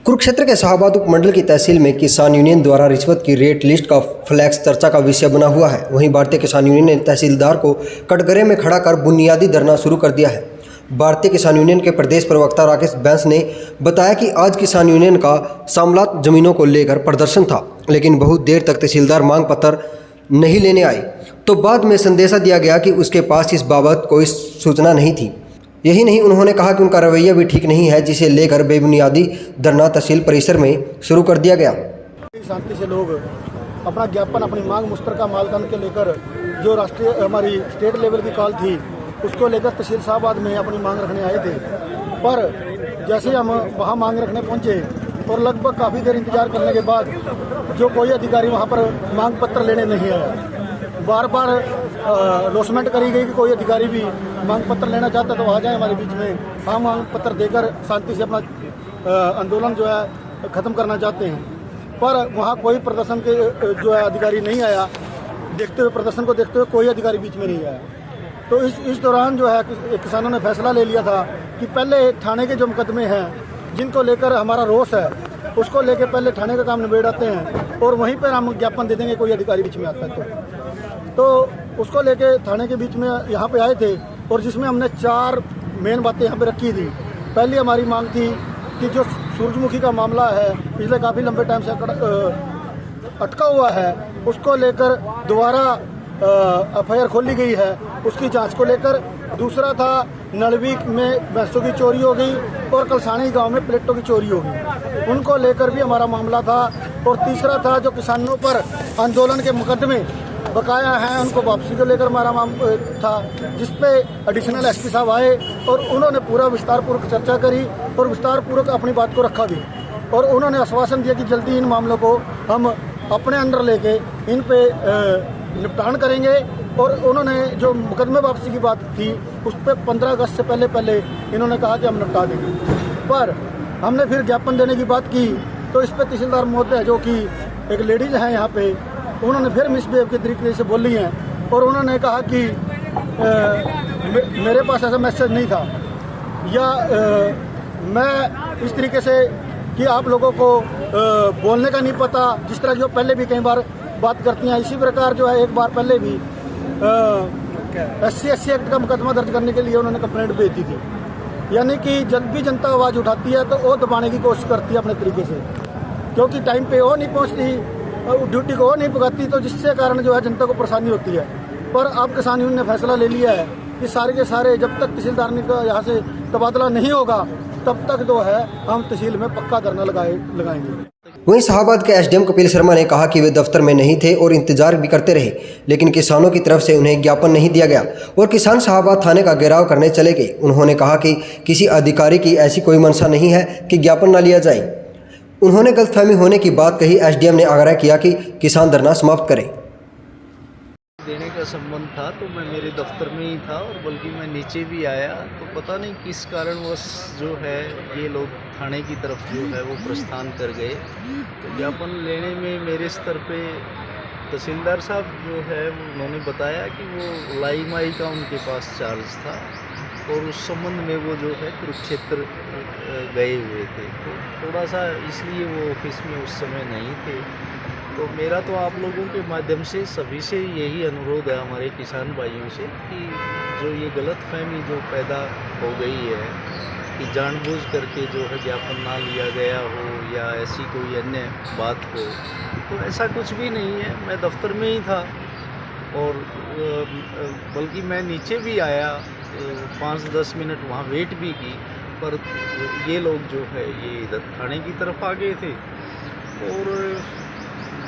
कुरुक्षेत्र के शाहबाद उपमंडल की तहसील में किसान यूनियन द्वारा रिश्वत की रेट लिस्ट का फ्लैक्स चर्चा का विषय बना हुआ है। वहीं भारतीय किसान यूनियन ने तहसीलदार को कटघरे में खड़ा कर बुनियादी धरना शुरू कर दिया है। भारतीय किसान यूनियन के प्रदेश प्रवक्ता राकेश बैंस ने बताया कि आज किसान यूनियन का सामलात जमीनों को लेकर प्रदर्शन था, लेकिन बहुत देर तक तहसीलदार मांग पत्र नहीं लेने आए, तो बाद में संदेशा दिया गया कि उसके पास इस बाबत कोई सूचना नहीं थी। यही नहीं, उन्होंने कहा कि उनका रवैया भी ठीक नहीं है, जिसे लेकर बेबुनियादी धरना तहसील परिसर में शुरू कर दिया गया। शांति से लोग अपना ज्ञापन, अपनी मांग मुश्तरका मालकान के लेकर जो राष्ट्रीय हमारी स्टेट लेवल की कॉल थी उसको लेकर तहसील शाहबाद में अपनी मांग रखने आए थे। पर जैसे हम वहां मांग रखने पहुंचे और लगभग काफ़ी देर इंतजार करने के बाद जो कोई अधिकारी वहां पर मांग पत्र लेने नहीं आया। बार बार लॉसमेंट करी गई कि कोई अधिकारी भी मांग पत्र लेना चाहता तो आ जाए हमारे बीच में, हम मांग पत्र देकर शांति से अपना आंदोलन जो है ख़त्म करना चाहते हैं। पर वहाँ कोई प्रदर्शन के जो है अधिकारी नहीं आया। देखते हुए प्रदर्शन को देखते हुए कोई अधिकारी बीच में नहीं आया। तो इस दौरान जो है किसानों ने फैसला ले लिया था कि पहले थाने के जो मुकदमे हैं जिनको लेकर हमारा रोष है उसको लेकर पहले थाने का काम निबेड़ाते हैं और वहीं पर हम ज्ञापन दे देंगे कोई अधिकारी बीच में आता है तो उसको लेके थाने के बीच में यहाँ पे आए थे और जिसमें हमने 4 मेन बातें यहाँ पे रखी थी। पहली हमारी मांग थी कि जो सूरजमुखी का मामला है पिछले काफ़ी लंबे टाइम से अटका हुआ है, उसको लेकर दोबारा FIR खोली गई है, उसकी जांच को लेकर। दूसरा था नलवी में भैंसों की चोरी हो गई और कलसानी गांव में प्लेटों की चोरी हो गई, उनको लेकर भी हमारा मामला था। और तीसरा था जो किसानों पर आंदोलन के मुकदमे बकाया हैं उनको वापसी को लेकर हमारा मामला था, जिसपे एडिशनल SP साहब आए और उन्होंने पूरा विस्तारपूर्वक चर्चा करी और विस्तारपूर्वक अपनी बात को रखा भी। और उन्होंने आश्वासन दिया कि जल्दी इन मामलों को हम अपने अंदर लेके इन पे निपटान करेंगे। और उन्होंने जो मुकदमे वापसी की बात थी उस पर 15 अगस्त से पहले इन्होंने कहा कि हम निपटा देंगे। पर हमने फिर ज्ञापन देने की बात की तो इस पर तहसीलदार महोदय जो कि एक लेडीज़ हैं यहाँ पे, उन्होंने फिर मिसबिहेव के तरीके से बोली हैं और उन्होंने कहा कि मेरे पास ऐसा मैसेज नहीं था या मैं इस तरीके से कि आप लोगों को बोलने का नहीं पता, जिस तरह जो पहले भी कई बार बात करती हैं। इसी प्रकार जो है एक बार पहले भी SC एक्ट का मुकदमा दर्ज करने के लिए उन्होंने कंप्लेंट भेज दी थी। यानी कि जब भी जनता आवाज़ उठाती है तो वो दबाने की कोशिश करती है अपने तरीके से, क्योंकि टाइम पे वो नहीं पहुँचती, ड्यूटी को वो नहीं पकाती, तो जिससे कारण जो है जनता को परेशानी होती है। पर अब किसान यूनियन ने फैसला ले लिया है कि सारे के सारे जब तक तहसीलदार का यहाँ से तबादला नहीं होगा तब तक जो है हम तहसील में पक्का धरना लगाएंगे। वहीं शाहबाद के SDM कपिल शर्मा ने कहा कि वे दफ्तर में नहीं थे और इंतजार भी करते रहे, लेकिन किसानों की तरफ से उन्हें ज्ञापन नहीं दिया गया और किसान शाहबाद थाने का घेराव करने चले गए। उन्होंने कहा कि किसी अधिकारी की ऐसी कोई मंशा नहीं है कि ज्ञापन न लिया जाए। उन्होंने गलतफहमी होने की बात कही। SDM ने आग्रह किया कि किसान धरना समाप्त करें। देने का संबंध था तो मैं मेरे दफ्तर में ही था और बल्कि मैं नीचे भी आया तो पता नहीं किस कारणवश जो है ये लोग थाने की तरफ जो है वो प्रस्थान कर गए। तो ज्ञापन लेने में मेरे स्तर पे तहसीलदार साहब जो है उन्होंने बताया कि वो लाई माई का उनके पास चार्ज था और उस संबंध में वो जो है कुरुक्षेत्र गए हुए थे, तो थोड़ा सा इसलिए वो ऑफिस में उस समय नहीं थे। तो मेरा तो आप लोगों के माध्यम से सभी से यही अनुरोध है हमारे किसान भाइयों से कि जो ये गलतफहमी जो पैदा हो गई है कि जानबूझ करके जो है ज्ञापन ना लिया गया हो या ऐसी कोई अन्य बात हो, तो ऐसा कुछ भी नहीं है। मैं दफ्तर में ही था और बल्कि मैं नीचे भी आया, 5-10 मिनट वहाँ वेट भी की, पर ये लोग जो है ये इधर थाने की तरफ आ गए थे। और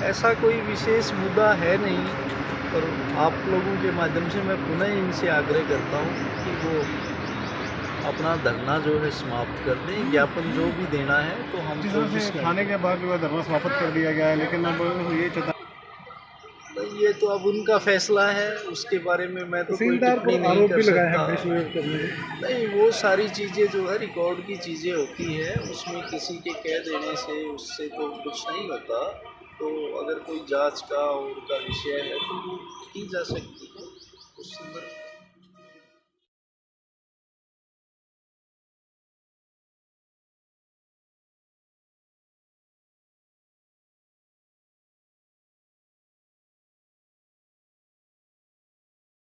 ऐसा कोई विशेष मुद्दा है नहीं, पर आप लोगों के माध्यम से मैं पुनः इनसे आग्रह करता हूँ कि वो अपना धरना जो है समाप्त कर दें। ज्ञापन जो भी देना है तो हम थाने के बाद जो धरना समाप्त कर दिया गया है, लेकिन अब ये तो अब उनका फैसला है, उसके बारे में मैं तो कोई टिप्पणी नहीं कर सकता। नहीं, वो सारी चीज़ें जो है रिकॉर्ड की चीज़ें होती है, उसमें किसी के कह देने से उससे तो कुछ नहीं होता। तो अगर कोई जांच का और का विषय है तो वो की जा सकती है उस संदर्भ